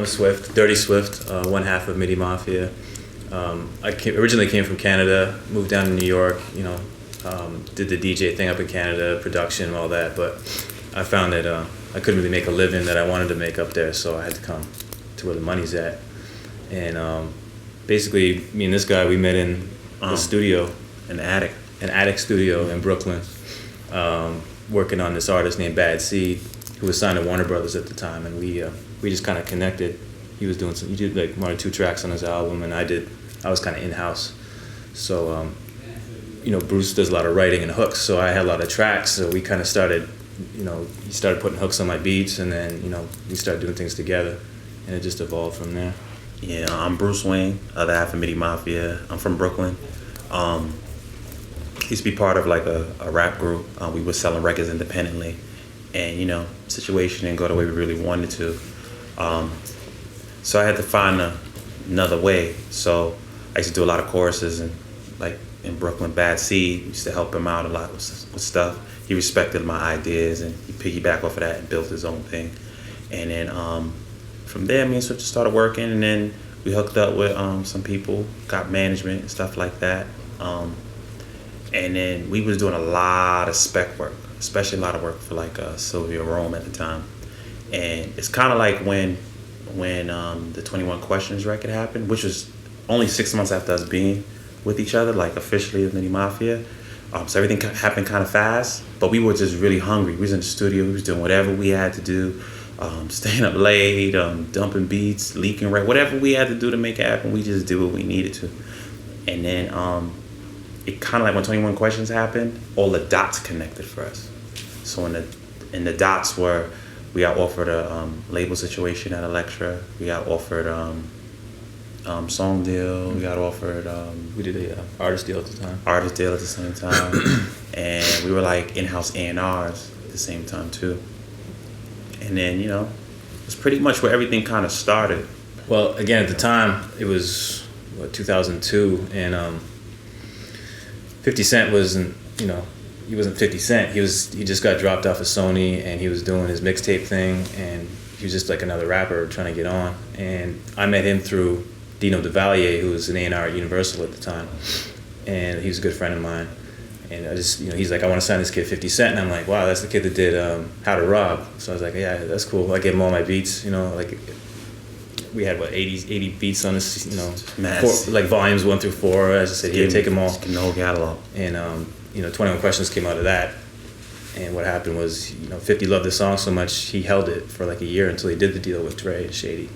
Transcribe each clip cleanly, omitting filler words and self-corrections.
Swift, Dirty Swift, one half of Midi Mafia. Originally came from Canada, moved down to New York, did the DJ thing up in Canada, production, all that, but I found that I couldn't really make a living that I wanted to make up there, so I had to come to where the money's at. And basically, me and this guy, we met in the studio. An attic studio in Brooklyn, working on this artist named Bad Seed, who was signed to Warner Brothers at the time, and we just kind of connected. He did like 1 or 2 tracks on his album, and I was kind of in-house. So, Bruce does a lot of writing and hooks, so I had a lot of tracks, so we kind of started, he started putting hooks on my beats, and then, we started doing things together, and it just evolved from there. Yeah, I'm Bruce Wayne, other half of Midi Mafia. I'm from Brooklyn. Used to be part of like a rap group. We were selling records independently, and situation didn't go the way we really wanted to. So I had to find another way. So I used to do a lot of choruses, and like in Brooklyn, Bad Seed used to help him out a lot with stuff. He respected my ideas, and he piggybacked off of that and built his own thing. And then from there, me and Switch started working, and then we hooked up with some people, got management and stuff like that. And then we was doing a lot of spec work, especially a lot of work for like Sylvia Rome at the time. And it's kind of like when the 21 Questions record happened, which was only 6 months after us being with each other, like officially as Midi Mafia. So everything happened kind of fast, but we were just really hungry. We was in the studio, we was doing whatever we had to do, staying up late, dumping beats, leaking, right, whatever we had to do to make it happen, we just did what we needed to. And then it kind of like when 21 Questions happened, all the dots connected for us. So in the dots were, we got offered a label situation at Elektra. We got offered song deal. We got offered. We did a artist deal at the time. Artist deal at the same time, and we were like in-house A&Rs at the same time too. And then it's pretty much where everything kind of started. Well, again, at the time it was 2002, and 50 Cent wasn't he wasn't 50 Cent. He just got dropped off of Sony, and he was doing his mixtape thing, and he was just like another rapper trying to get on. And I met him through Dino DeValier, who was an A&R at Universal at the time, and he was a good friend of mine. And I just, he's like, I want to sign this kid 50 Cent, and I'm like, wow, that's the kid that did How to Rob. So I was like, yeah, that's cool. I gave him all my beats, like we had 80 beats on this, like volumes 1 through 4. As I said, he'd take them all. The whole catalog. And 21 Questions came out of that. And what happened was, 50 loved the song so much, he held it for like a year until he did the deal with Dre and Shady,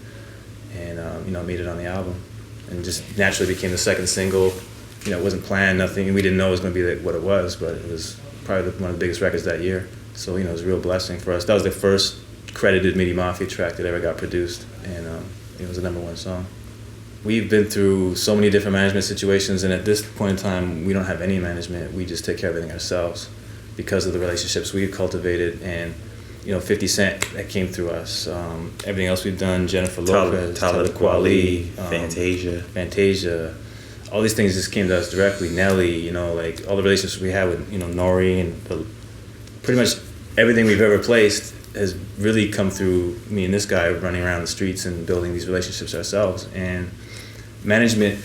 and made it on the album, and just naturally became the second single. It wasn't planned, nothing. We didn't know it was going to be like what it was, but it was probably one of the biggest records that year. So it was a real blessing for us. That was the first credited Midi Mafia track that ever got produced, and it was the #1 song. We've been through so many different management situations, and at this point in time, we don't have any management. We just take care of everything ourselves because of the relationships we've cultivated, and 50 Cent, that came through us. Everything else we've done, Jennifer Lopez, Talib Kweli, Fantasia. All these things just came to us directly. Nelly, like all the relationships we had with, Nori, and pretty much everything we've ever placed has really come through me and this guy running around the streets and building these relationships ourselves. And management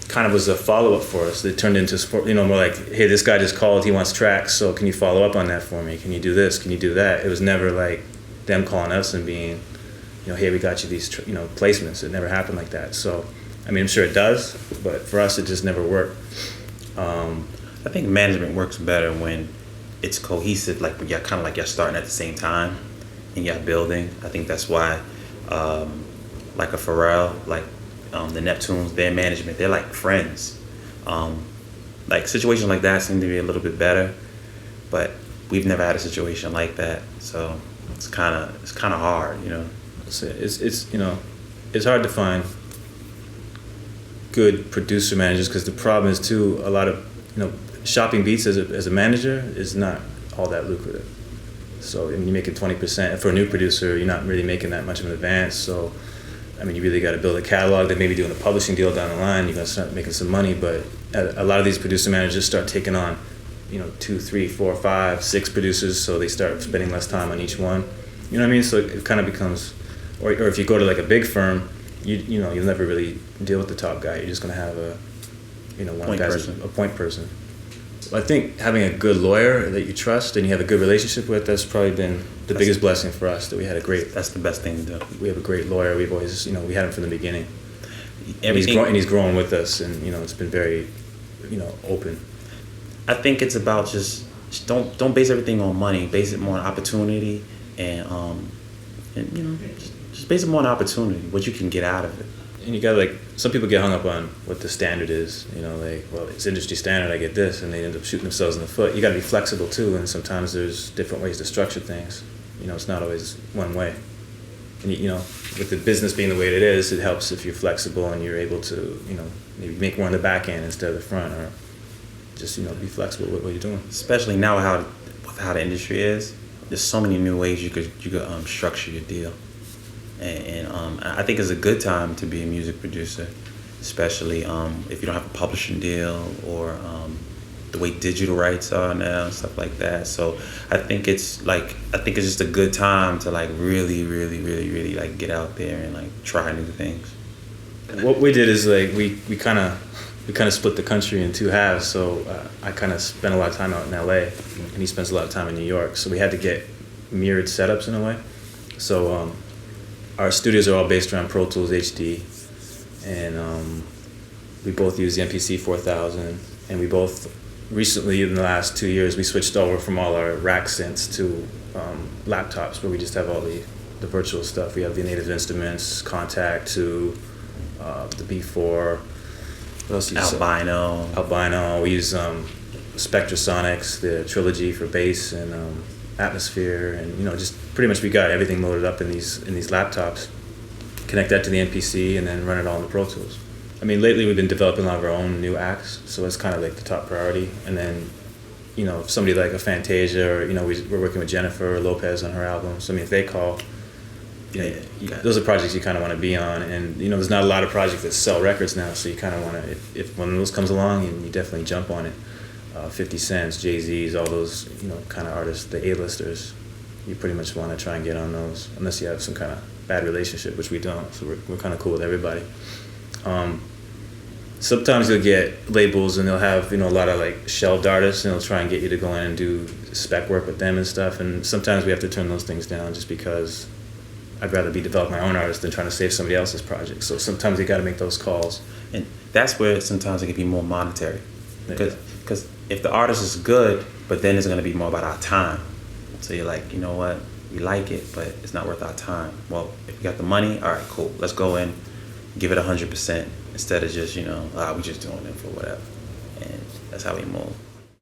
kind of was a follow-up for us. It turned into support, more like, hey, this guy just called, he wants tracks, so can you follow up on that for me? Can you do this? Can you do that? It was never like them calling us and being, hey, we got you these, placements. It never happened like that. So, I'm sure it does, but for us, it just never worked. I think management works better when it's cohesive, like when you're starting at the same time and you're building. I think that's why, like a Pharrell, like the Neptunes, their management, they're like friends. Like situations like that seem to be a little bit better, but we've never had a situation like that, so it's kind of hard, It's hard to find good producer managers, because the problem is too, a lot of shopping beats as a manager is not all that lucrative. So you're making 20%. For a new producer, you're not really making that much of an advance. So you really got to build a catalog. They may be doing a publishing deal down the line. You're gonna start making some money, but a lot of these producer managers start taking on 2, 3, 4, 5, 6 producers. So they start spending less time on each one. So it kind of becomes or if you go to like a big firm, you know, you'll never really deal with the top guy. You're just gonna have a, you know, one guy's a point person. I think having a good lawyer that you trust and you have a good relationship with, that's probably been the biggest blessing for us, that we had a great... That's the best thing to do. We have a great lawyer. We've always, you know, we had him from the beginning. And he's grown with us, and, you know, it's been very, you know, open. I think it's about just don't base everything on money. Base it more on opportunity, and you know, just base it more on opportunity, what you can get out of it. And you got, like, some people get hung up on what the standard is, you know, like, well, it's industry standard, I get this, and they end up shooting themselves in the foot. You got to be flexible too, and sometimes there's different ways to structure things. You know, it's not always one way. And you know, with the business being the way it is, it helps if you're flexible and you're able to, you know, maybe make more on the back end instead of the front, or just, you know, be flexible with what you're doing. Especially now with how the industry is, there's so many new ways you could structure your deal. And I think it's a good time to be a music producer, especially if you don't have a publishing deal, or the way digital rights are now and stuff like that. So I think it's just a good time to like really like get out there and like try new things. What we did is like we kind of split the country in two halves. So I kind of spent a lot of time out in LA, and he spends a lot of time in New York. So we had to get mirrored setups in a way. So our studios are all based around Pro Tools HD, and we both use the MPC 4000, and we both recently, in the last 2 years, we switched over from all our rack synths to laptops, where we just have all the virtual stuff. We have the Native Instruments, Contact 2, the B4. What else do you Albino. Albino. We use Spectrasonics, the Trilogy for bass, and Atmosphere, and, you know, just pretty much we got everything loaded up in these laptops. Connect that to the MPC and then run it all in the Pro Tools. I mean, lately we've been developing a lot of our own new acts, so it's kind of like the top priority. And then, you know, if somebody like a Fantasia, or, you know, we're working with Jennifer Lopez on her album. So I mean, if they call, you know, those are projects you kind of want to be on. And, you know, there's not a lot of projects that sell records now, so you kind of want to, if one of those comes along, you definitely jump on it. 50 Cents, Jay-Z's, all those, you know, kind of artists, the A-listers, you pretty much want to try and get on those, unless you have some kind of bad relationship, which we don't. So we're kind of cool with everybody. Sometimes you'll get labels and they'll have, you know, a lot of like shelved artists, and they'll try and get you to go in and do spec work with them and stuff. And sometimes we have to turn those things down, just because I'd rather be developing my own artist than trying to save somebody else's project. So sometimes you got to make those calls. And that's where sometimes it can be more monetary. Because if the artist is good, but then it's going to be more about our time. So you're like, you know what, we like it, but it's not worth our time. Well, if we got the money, all right, cool. Let's go in, give it 100%, instead of just, you know, we're just doing it for whatever. And that's how we move.